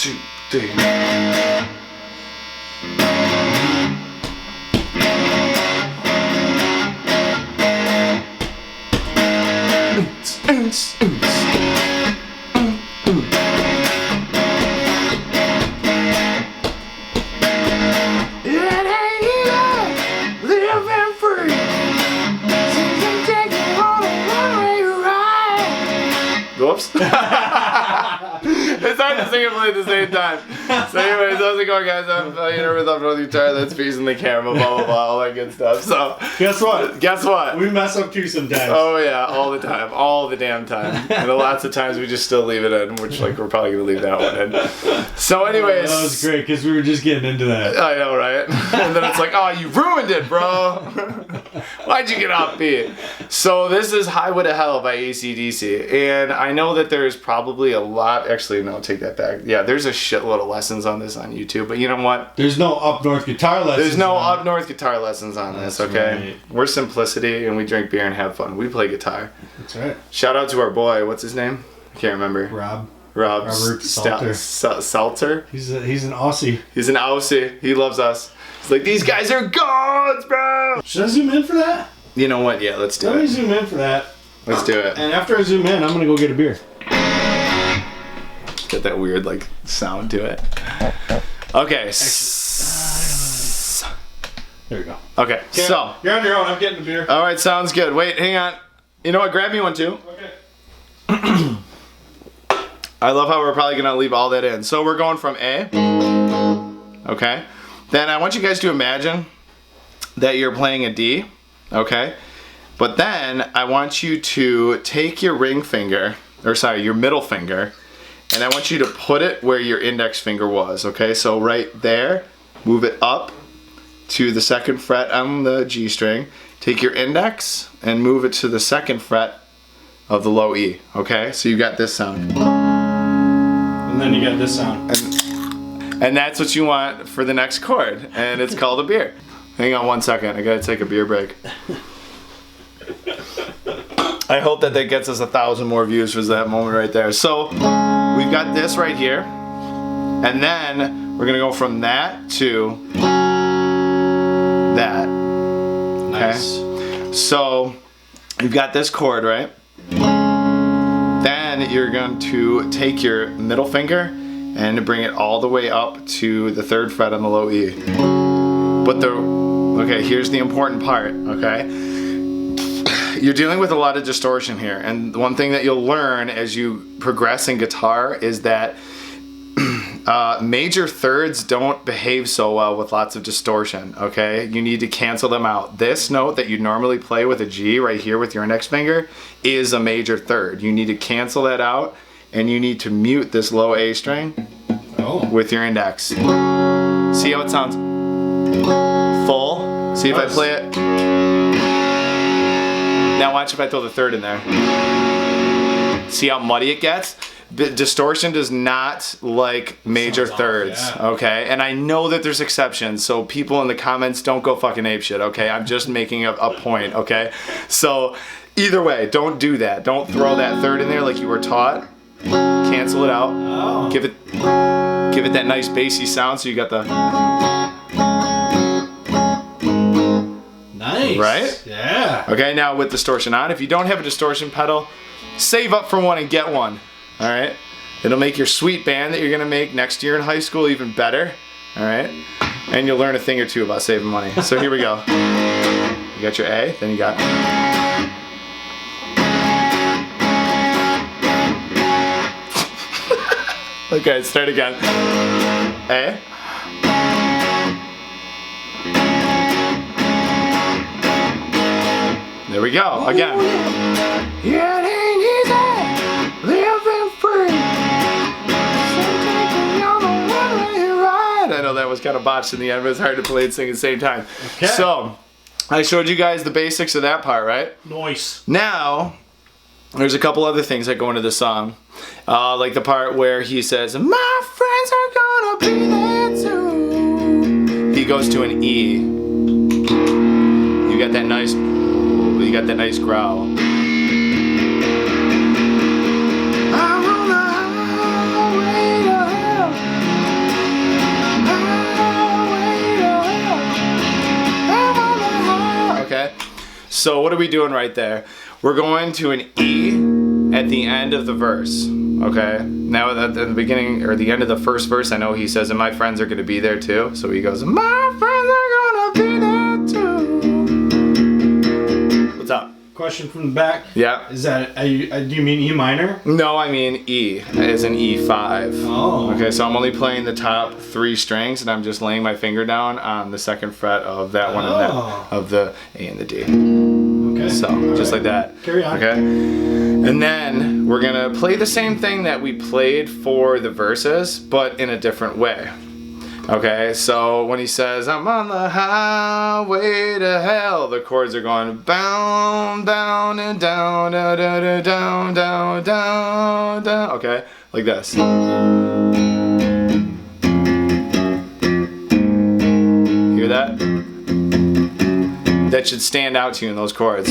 2, 3. Whoops. It's hard to sing and play at the same time. So anyways, how's it going, guys? I'm here with Up North Guitar. That's Peace in the camera, blah, blah, blah, all that good stuff. So guess what? Guess what? We mess up too sometimes. Oh yeah, all the time. All the damn time. And lots of times we just still leave it in, which like we're probably going to leave that one in. So anyways. That was great, because we were just getting into that. I know, right? And then it's like, oh, you ruined it, bro. Why'd you get offbeat? So this is Highway to Hell by AC/DC. And I know that there's probably a lot, actually, no, take that back. Yeah, there's a shitload of lessons on this on YouTube, but you know what? There's no Up North guitar lessons. There's no Up North guitar lessons on this, okay? Right. We're simplicity and we drink beer and have fun. We play guitar. That's right. Shout out to our boy, what's his name? I can't remember. Robert Salter. Salter. He's an Aussie. He's an Aussie. He loves us. He's like, these guys are gods, bro. Should I zoom in for that? You know what? Yeah, let's do it. Let me zoom in for that. Let's do it. And after I zoom in, I'm gonna go get a beer. Get that weird like sound to it. Okay. There we go. Okay. So you're on your own. I'm getting a beer. All right, sounds good. Wait, hang on. You know what? Grab me one too. Okay. I love how we're probably gonna leave all that in. So we're going from A. Okay. Then I want you guys to imagine that you're playing a D. Okay. But then I want you to take your ring finger, or sorry, your middle finger, and I want you to put it where your index finger was, okay? So right there, move it up to the 2nd fret on the G string. Take your index and move it to the 2nd fret of the low E, okay? So you got this sound. And then you got this sound. And that's what you want for the next chord, and it's called a beer. Hang on 1 second, I gotta take a beer break. I hope that gets us 1,000 more views for that moment right there. So we've got this right here, and then we're gonna go from that to that. Okay. Nice. So you've got this chord, right? Then you're going to take your middle finger and bring it all the way up to the 3rd fret on the low E. But okay, here's the important part, okay? You're dealing with a lot of distortion here, and one thing that you'll learn as you progress in guitar is that major thirds don't behave so well with lots of distortion, okay? You need to cancel them out. This note that you normally play with a G right here with your index finger is a major third. You need to cancel that out, and you need to mute this low A string with your index. See how it sounds full? See if I play it. Now watch if I throw the 3rd in there. See how muddy it gets? Distortion does not like major thirds, okay? And I know that there's exceptions, so people in the comments don't go fucking apeshit, okay? I'm just making a point, okay? So either way, don't do that. Don't throw that 3rd in there like you were taught. Cancel it out. Oh. Give it that nice bassy sound so you got the... Nice. Right? Yeah. Okay, now with distortion on, if you don't have a distortion pedal, save up for one and get one. All right? It'll make your sweet band that you're gonna make next year in high school even better. All right? And you'll learn a thing or two about saving money. So here we go. You got your A, then you got... Okay, start again. A. There we go, again. Yeah, it ain't easy living free. I know that was kind of botched in the end, but it's hard to play and sing at the same time. Okay. So, I showed you guys the basics of that part, right? Nice. Now, there's a couple other things that go into the song. Like the part where he says, my friends are gonna be there too. He goes to an E. You got that nice growl. I'm on the highway to hell. So what are we doing right there? We're going to an E at the end of the verse. Okay. Now at the beginning or the end of the first verse, I know he says, "And my friends are going to be there too." So he goes, "My friends are going to be there too." What's up? Question from the back. Yeah. Is that, do you mean E minor? No, I mean E, as in E5. Oh. Okay, so I'm only playing the top 3 strings, and I'm just laying my finger down on the 2nd fret of that one and that, of the A and the D. Okay. So, just like that. Carry on. Okay? And then we're gonna play the same thing that we played for the verses, but in a different way. Okay, so when he says, "I'm on the highway to hell," the chords are going down, down, and down, down, down, down, down, down, down. Okay, like this. Hear that? That should stand out to you in those chords.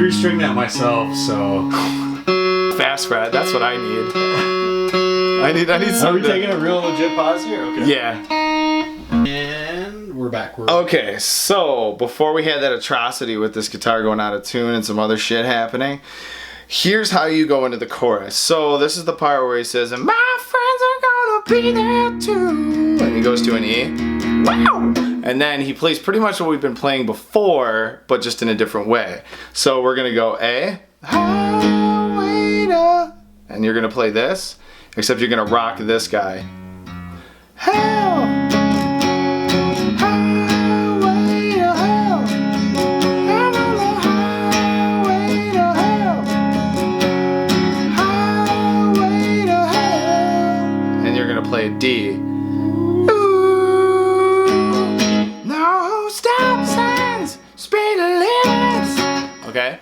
Restring that myself, so Fast fret, that's what I need. I need are we something. taking a real legit pause here? Okay. Yeah. And we're back. Okay, so before we had that atrocity with this guitar going out of tune and some other shit happening, here's how you go into the chorus. So this is the part where he says, "And my friends are gonna be there too," and he goes to an E. Wow! And then he plays pretty much what we've been playing before, but just in a different way. So we're gonna go A, highway to, and you're gonna play this, except you're gonna rock this guy. Hell, highway to hell, I'm on the highway to hell, highway to hell, and you're gonna play a D. Stop signs, speed limits. Okay?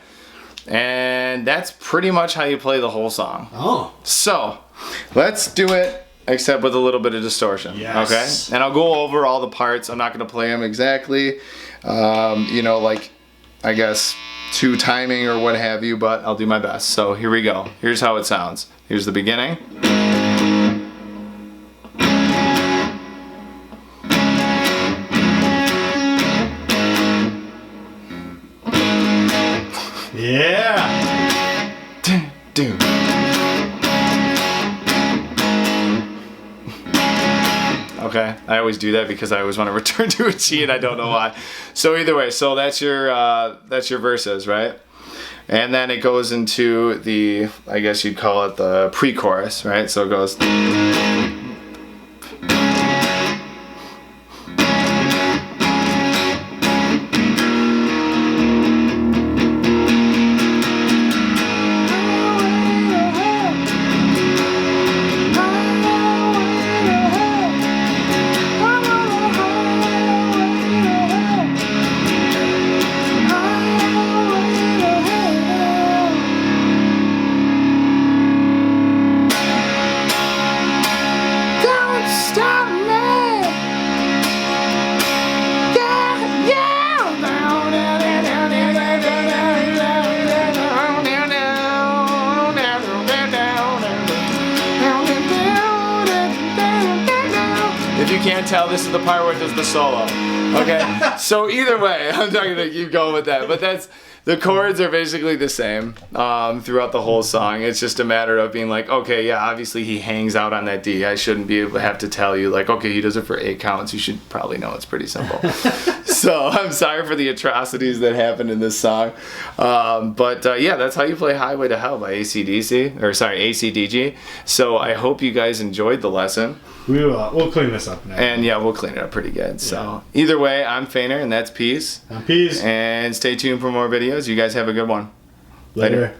And that's pretty much how you play the whole song. Oh. So, let's do it, except with a little bit of distortion. Yes. Okay? And I'll go over all the parts. I'm not going to play them exactly. You know, like, I guess, to timing or what have you, but I'll do my best. So, here we go. Here's how it sounds. Here's the beginning. Yeah. Do. Okay, I always do that because I always want to return to a G and I don't know why. So either way, so that's your verses, right? And then it goes into the, I guess you'd call it the pre-chorus, right? So it goes. If you can't tell, this is the part where it does the solo. Okay? So either way, I'm not gonna keep going with that. But that's, the chords are basically the same throughout the whole song. It's just a matter of being like, okay, yeah, obviously he hangs out on that D. I shouldn't be able to have to tell you, like, okay, he does it for 8 counts. You should probably know it's pretty simple. So I'm sorry for the atrocities that happened in this song. But yeah, that's how you play Highway to Hell by AC/DC, or sorry, AC/DG. So I hope you guys enjoyed the lesson. We'll clean this up now. And yeah, we'll clean it up pretty good. So either way, I'm Fainer, and that's Peace. Peace. And stay tuned for more videos. You guys have a good one. Later.